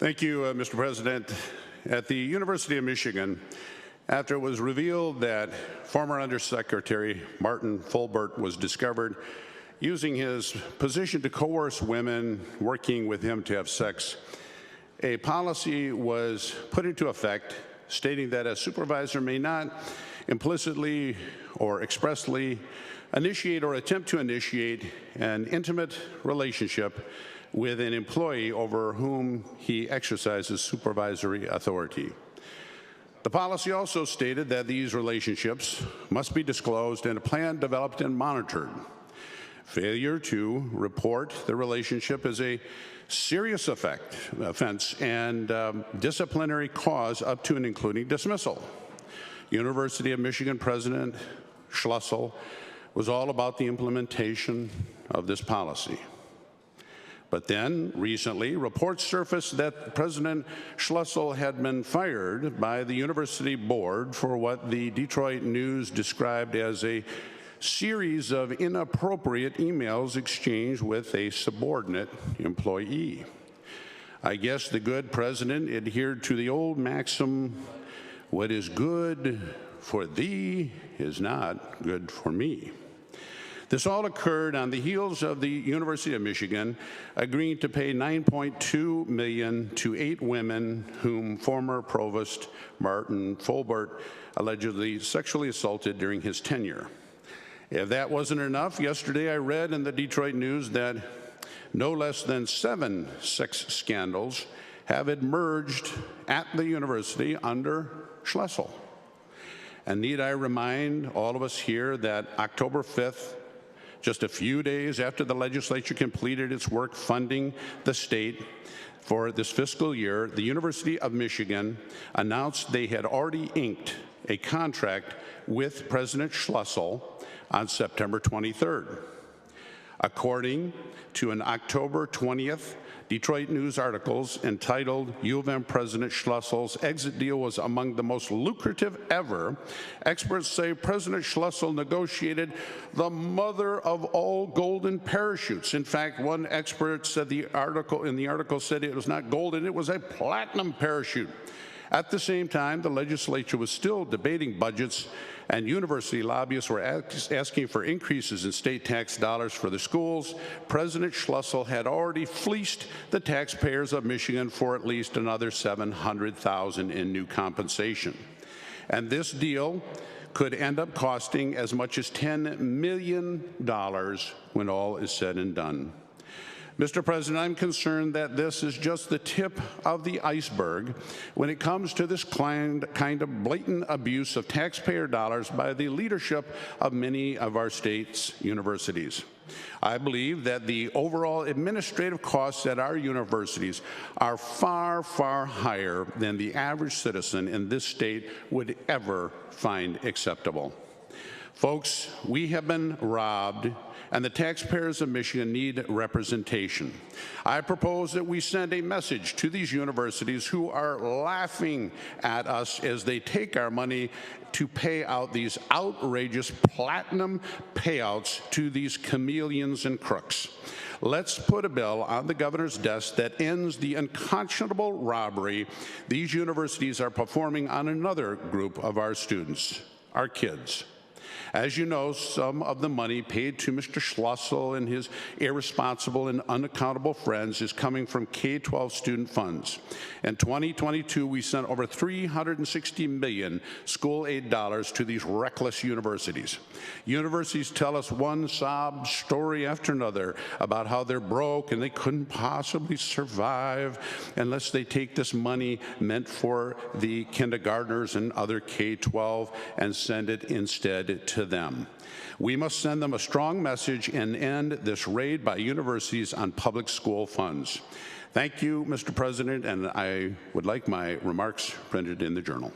Thank you, Mr. President. At the University of Michigan, after it was revealed that former Undersecretary Martin Fulbert was discovered using his position to coerce women working with him to have sex, a policy was put into effect stating that a supervisor may not implicitly or expressly initiate or attempt to initiate an intimate relationship with an employee over whom he exercises supervisory authority. The policy also stated that these relationships must be disclosed and a plan developed and monitored. Failure to report the relationship is a serious offense and disciplinary cause up to and including dismissal. University of Michigan President Schlussel was all about the implementation of this policy. But then, recently, reports surfaced that President Schlussel had been fired by the university board for what the Detroit News described as a series of inappropriate emails exchanged with a subordinate employee. I guess the good president adhered to the old maxim, "What is good for thee is not good for me." This all occurred on the heels of the University of Michigan agreeing to pay $9.2 million to 8 women whom former Provost Martin Fulbert allegedly sexually assaulted during his tenure. If that wasn't enough, yesterday I read in the Detroit News that no less than 7 sex scandals have emerged at the university under Schlussel. And need I remind all of us here that October 5th, just a few days after the legislature completed its work funding the state for this fiscal year, the University of Michigan announced they had already inked a contract with President Schlussel on September 23rd. According to an October 20th Detroit News articles entitled "U of M President Schlussel's Exit Deal Was Among the Most Lucrative Ever," experts say President Schlussel negotiated the mother of all golden parachutes. In fact, one expert said the article said it was not golden, it was a platinum parachute. At the same time, the legislature was still debating budgets, and university lobbyists were asking for increases in state tax dollars for the schools. President Schlussel had already fleeced the taxpayers of Michigan for at least another $700,000 in new compensation. And this deal could end up costing as much as $10 million when all is said and done. Mr. President, I'm concerned that this is just the tip of the iceberg when it comes to this kind of blatant abuse of taxpayer dollars by the leadership of many of our state's universities. I believe that the overall administrative costs at our universities are far, far higher than the average citizen in this state would ever find acceptable. Folks, we have been robbed, and the taxpayers of Michigan need representation. I propose that we send a message to these universities who are laughing at us as they take our money to pay out these outrageous platinum payouts to these chameleons and crooks. Let's put a bill on the governor's desk that ends the unconscionable robbery these universities are performing on another group of our students, our kids. As you know, some of the money paid to Mr. Schlussel and his irresponsible and unaccountable friends is coming from K-12 student funds. In 2022, we sent over $360 million school aid dollars to these reckless universities. Universities tell us one sob story after another about how they're broke and they couldn't possibly survive unless they take this money meant for the kindergartners and other K-12 and send it instead to them. We must send them a strong message and end this raid by universities on public school funds. Thank you, Mr. President, and I would like my remarks printed in the Journal.